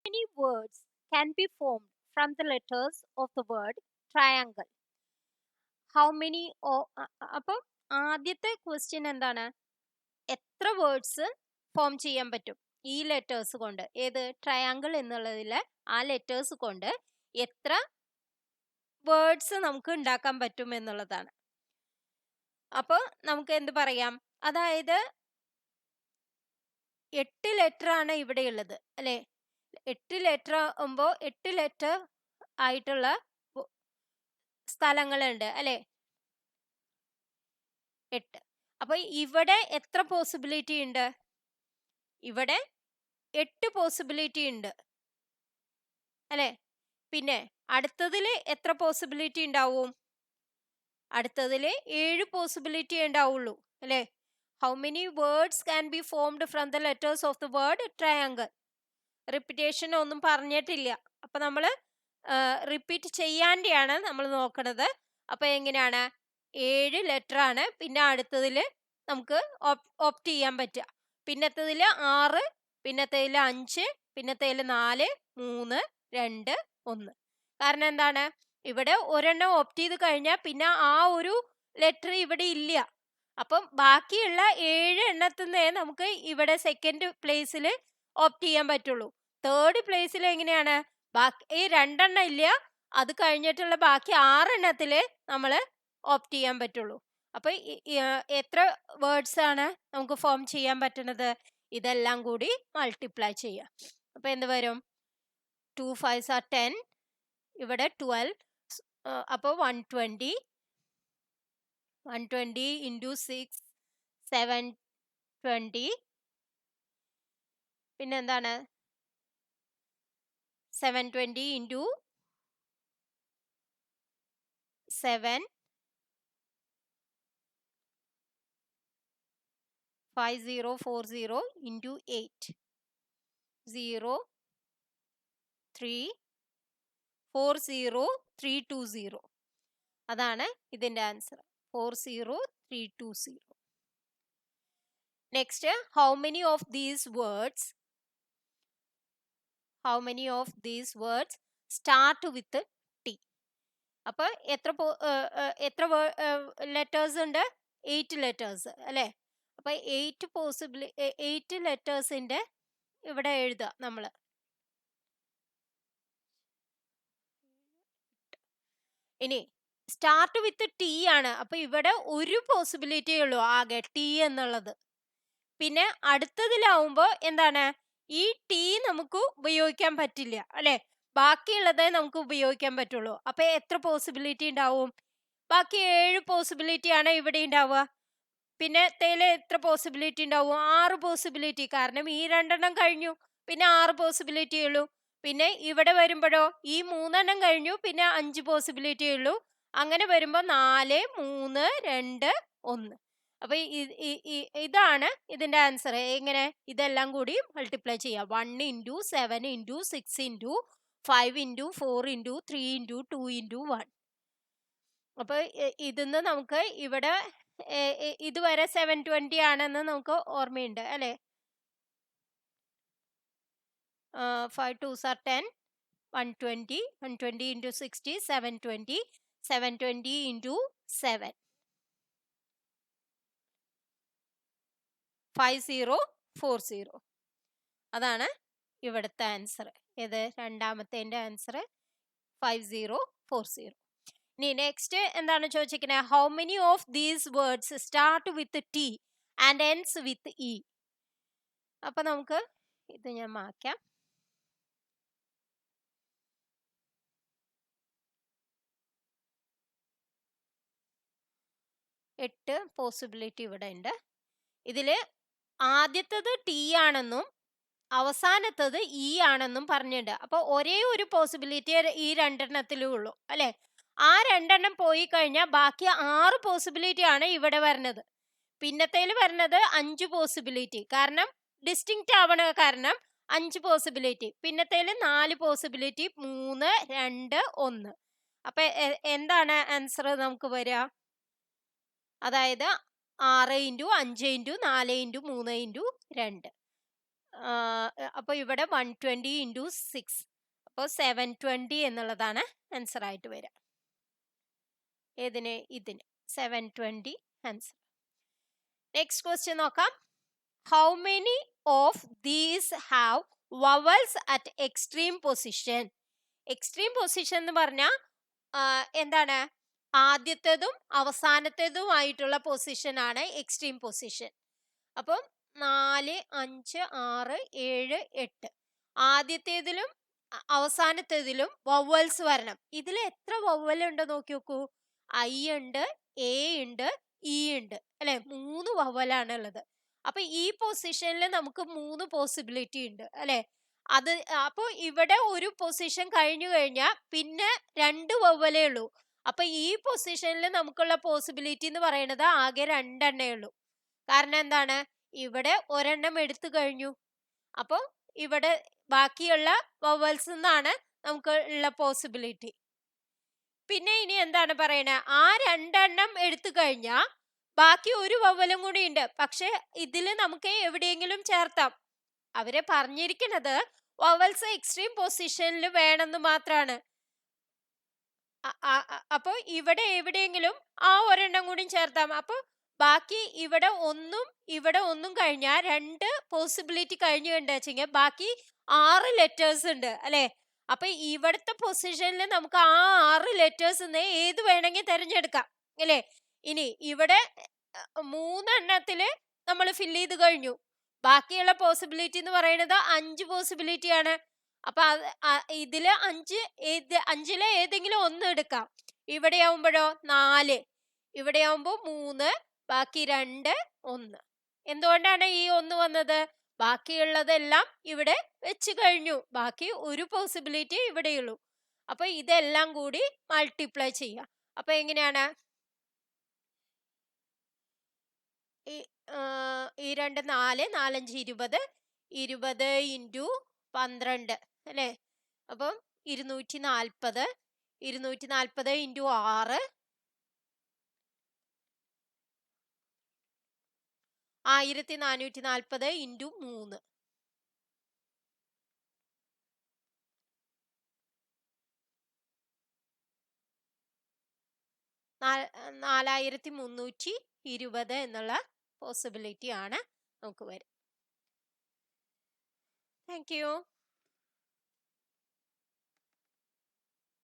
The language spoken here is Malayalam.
many words can be formed from the letters of the word triangle? How many അപ്പം ആദ്യത്തെ ക്വസ്റ്റ്യൻ എന്താണ്? എത്ര വേർഡ്സ് ഫോം ചെയ്യാൻ പറ്റും ഈ ലെറ്റേഴ്സ് കൊണ്ട്? ഏത് ട്രയാങ്കിൾ എന്നുള്ളതിലെ ആ ലെറ്റേഴ്സ് കൊണ്ട് എത്ര വേർഡ്സ് നമുക്ക് ഉണ്ടാക്കാൻ പറ്റും എന്നുള്ളതാണ്. അപ്പോൾ നമുക്ക് എന്ത് പറയാം? അതായത് 8 ലെറ്റർ ആണ് ഇവിടെ ഉള്ളത് അല്ലെ? 8 ലെറ്റർ ആകുമ്പോൾ 8 ലെറ്റർ ആയിട്ടുള്ള സ്ഥലങ്ങളുണ്ട് അല്ലെ? 8. അപ്പൊ ഇവിടെ എത്ര പോസിബിലിറ്റി ഉണ്ട്? ഇവിടെ 8 പോസിബിലിറ്റി ഉണ്ട് അല്ലെ? പിന്നെ അടുത്തതിൽ എത്ര പോസിബിലിറ്റി ഉണ്ടാവും? അടുത്തതിൽ 7 പോസിബിലിറ്റി ഉണ്ടാവുള്ളൂ അല്ലെ? How many words can be formed from the letters of the word triangle? Repetition ഒന്നും പറഞ്ഞിട്ടില്ല. അപ്പൊ നമ്മൾ റിപ്പീറ്റ് ചെയ്യാണ്ടാണ് നമ്മൾ നോക്കുന്നത്. അപ്പൊ എങ്ങനെയാണ്? 7 ലെറ്റർ ആണ്. പിന്നെ അടുത്തതിൽ നമുക്ക് ഓപ്റ്റ് ചെയ്യാൻ പറ്റുക. പിന്നത്തതിൽ 6, പിന്നത്തതിൽ 5, പിന്നത്തതിൽ 4, 3, 2, 1. കാരണം എന്താണ്? ഇവിടെ ഒരെണ്ണം ഓപ്റ്റ് ചെയ്ത് കഴിഞ്ഞാൽ പിന്നെ ആ ഒരു ലെറ്റർ ഇവിടെ ഇല്ല. അപ്പം ബാക്കിയുള്ള 7 എണ്ണത്തിന്നേ നമുക്ക് ഇവിടെ സെക്കൻഡ് പ്ലേസിൽ ഓപ്റ്റ് ചെയ്യാൻ പറ്റുള്ളൂ. തേർഡ് പ്ലേസിൽ എങ്ങനെയാണ്? ബാക്കി 2 എണ്ണം ഇല്ല, അത് കഴിഞ്ഞിട്ടുള്ള ബാക്കി 6 എണ്ണത്തിൽ നമ്മൾ ഓപ്റ്റ് ചെയ്യാൻ പറ്റുള്ളൂ. അപ്പൊ എത്ര വേർഡ്സ് ആണ് നമുക്ക് ഫോം ചെയ്യാൻ പറ്റുന്നത്? ഇതെല്ലാം കൂടി മൾട്ടിപ്ലൈ ചെയ്യാം. അപ്പൊ എന്ത് വരും? 2 5s are 10, ഇവിടെ 12, അപ്പൊ 120 into 6 720. പിന്നെന്താണ്? 720 into 7 5040 into 8 0 3 40320. അതാണ് ഇതിന്റെ answer. 40320. Next, how many of these words start with T? അപ്പൊ എത്ര ലെറ്റേഴ്സ് ഉണ്ട്? 8 ലെറ്റേഴ്സ് അല്ലെ? അപ്പൊ 8 ലെറ്റേഴ്സിന്റെ ഇവിടെ എഴുതുക നമ്മൾ. ഇനി സ്റ്റാർട്ട് വിത്ത് ടി ആണ്. അപ്പൊ ഇവിടെ ഒരു പോസിബിലിറ്റി ഉള്ളൂ ആകെ, ടി എന്നുള്ളത്. പിന്നെ അടുത്തതിലാവുമ്പോ എന്താണ്? ഈ ടി നമുക്ക് ഉപയോഗിക്കാൻ പറ്റില്ല അല്ലെ? ബാക്കിയുള്ളതേ നമുക്ക് ഉപയോഗിക്കാൻ പറ്റുള്ളൂ. അപ്പൊ എത്ര പോസിബിലിറ്റി ഉണ്ടാവും? ബാക്കി 7 പോസിബിലിറ്റി ആണ് ഇവിടെ ഉണ്ടാവുക. പിന്നെ തേയില എത്ര പോസിബിലിറ്റി ഉണ്ടാവും? 6 പോസിബിലിറ്റി. കാരണം ഈ 2 എണ്ണം കഴിഞ്ഞു, പിന്നെ 6 പോസിബിലിറ്റി ഉള്ളൂ. പിന്നെ ഇവിടെ വരുമ്പോഴോ ഈ 3 എണ്ണം കഴിഞ്ഞു, പിന്നെ 5 പോസിബിലിറ്റി ഉള്ളൂ. അങ്ങനെ വരുമ്പോ 4 3 2 1. അപ്പൊ ഇതാണ് ഇതിന്റെ ആൻസർ. എങ്ങനെ? ഇതെല്ലാം കൂടി മൾട്ടിപ്ലൈ ചെയ്യാം. 1 into 7 into 6 into 5 into 4 into 3 into 2 into 1. അപ്പൊ ഇതിന്ന് നമുക്ക് ഇവിടെ ഇതുവരെ 720 ആണെന്ന് നമുക്ക് ഓർമ്മയുണ്ട് അല്ലെ? 5 2s are 10, 120 into 60 720 720 into 7 5040. അതാണ് ഇവിടുത്തെ ആൻസർ. ഏത്? രണ്ടാമത്തെ ആൻസർ 5040. ഇനി നെക്സ്റ്റ് എന്താണ് ചോദിച്ചിരിക്കുന്നത്? How many of these words start with T and ends with E? അപ്പൊ നമുക്ക് ഇത് ഞാൻ മായ്ക്കാം. എട്ട് പോസിബിലിറ്റി ഇവിടെ ഉണ്ട്. ഇതില് ആദ്യത്തത് ടി ആണെന്നും അവസാനത്തത് ഇ ആണെന്നും പറഞ്ഞിട്ടുണ്ട്. അപ്പൊ ഒരേ ഒരു പോസിബിലിറ്റി ഈ 2 എണ്ണത്തിലും ഉള്ളൂ അല്ലെ? ആ 2 എണ്ണം പോയി കഴിഞ്ഞാൽ ബാക്കി 6 പോസിബിലിറ്റി ആണ് ഇവിടെ വരുന്നത്. പിന്നത്തേൽ വരുന്നത് 5 പോസിബിലിറ്റി. കാരണം ഡിസ്റ്റിങ്ക്റ്റ് ആവണ കാരണം 5 പോസിബിലിറ്റി. പിന്നത്തേൽ 4 പോസിബിലിറ്റി. 3 2 1. അപ്പൊ എന്താണ് ആൻസർ നമുക്ക് വരിക? അതായത് 6 into 5 into 4 into 3 into 2. അപ്പോൾ ഇവിടെ 120 ഇൻറ്റു 6, അപ്പോൾ 720 എന്നുള്ളതാണ് ആൻസർ ആയിട്ട് വരിക. ഏതിന്? ഇതിന് 720 ആൻസർ. നെക്സ്റ്റ് ക്വസ്റ്റ്യൻ നോക്കാം. How many of these have vowels at extreme position? Extreme position എന്ന് പറഞ്ഞാൽ എന്താണ്? ആദ്യത്തേതും അവസാനത്തേതുമായിട്ടുള്ള പൊസിഷൻ ആണ് എക്സ്ട്രീം പൊസിഷൻ. അപ്പം 4, 5, 6, 7, 8 ആദ്യത്തേതിലും അവസാനത്തേതിലും വവൽസ് വരണം. ഇതിൽ എത്ര വവൽ ഉണ്ട് നോക്കി നോക്കൂ. ഐ ഉണ്ട്, എ ഉണ്ട്, ഇ ഉണ്ട്, അല്ലെ? 3 വവലാണ് ഉള്ളത്. അപ്പൊ ഈ പൊസിഷനിൽ നമുക്ക് 3 പോസിബിലിറ്റി ഉണ്ട്, അല്ലെ? അപ്പൊ ഇവിടെ ഒരു പൊസിഷൻ കഴിഞ്ഞു കഴിഞ്ഞാൽ പിന്നെ 2 വവലേ ഉള്ളൂ. അപ്പൊ ഈ പൊസിഷനിൽ നമുക്കുള്ള പോസിബിലിറ്റി എന്ന് പറയുന്നത് ആകെ 2 എണ്ണേ ഉള്ളൂ. കാരണം എന്താണ്? ഇവിടെ ഒരെണ്ണം എടുത്തു കഴിഞ്ഞു. അപ്പൊ ഇവിടെ ബാക്കിയുള്ള വവൽസ് എന്നാണ് നമുക്ക് ഉള്ള പോസിബിലിറ്റി. പിന്നെ ഇനി എന്താണ് പറയണേ? ആ 2 എണ്ണം എടുത്തു കഴിഞ്ഞാൽ ബാക്കി ഒരു വവലും കൂടി ഉണ്ട്. പക്ഷെ ഇതില് നമുക്ക് എവിടെയെങ്കിലും ചേർത്താം. അവരെ പറഞ്ഞിരിക്കുന്നത് വവൽസ് എക്സ്ട്രീം പൊസിഷനിൽ വേണമെന്ന് മാത്രമാണ്. അപ്പൊ ഇവിടെ എവിടെയെങ്കിലും ആ ഒരെണ്ണം കൂടി ചേർത്താം. അപ്പൊ ബാക്കി ഇവിടെ ഒന്നും കഴിഞ്ഞാൽ 2 പോസിബിലിറ്റി കഴിഞ്ഞു കണ്ടെച്ചെങ്കിൽ ബാക്കി 6 ലെറ്റേഴ്സ് ഉണ്ട്, അല്ലെ? അപ്പൊ ഇവിടുത്തെ പൊസിഷനിൽ നമുക്ക് ആ 6 ലെറ്റേഴ്സ് ഏത് വേണമെങ്കിൽ തിരഞ്ഞെടുക്കാം, അല്ലെ? ഇനി ഇവിടെ 3 എണ്ണത്തില് നമ്മൾ ഫില്ല് ചെയ്ത് കഴിഞ്ഞു. ബാക്കിയുള്ള പോസിബിലിറ്റി എന്ന് പറയുന്നത് 5 പോസിബിലിറ്റി ആണ്. അപ്പൊ ഇതില് 5 ഏതെങ്കിലും ഒന്ന് എടുക്കാം. ഇവിടെ ആവുമ്പോഴോ 4, ഇവിടെ ആവുമ്പോ 3, ബാക്കി 2, 1. എന്തുകൊണ്ടാണ് ഈ 1 വന്നത്? ബാക്കിയുള്ളതെല്ലാം ഇവിടെ വെച്ച് കഴിഞ്ഞു. ബാക്കി ഒരു പോസിബിലിറ്റി ഇവിടെയുള്ളൂ. അപ്പൊ ഇതെല്ലാം കൂടി മൾട്ടിപ്ലൈ ചെയ്യാം. അപ്പൊ എങ്ങനെയാണ്? ഈ 2 4, 4 5 20, 20 ഇൻറ്റു 12, അല്ലേ? അപ്പം 240, 240 ഇൻറ്റു 6, 1440 ഇൻറ്റു 3, 4320 എന്നുള്ള പോസിബിലിറ്റി ആണ് നമുക്ക് വരും. Thank you.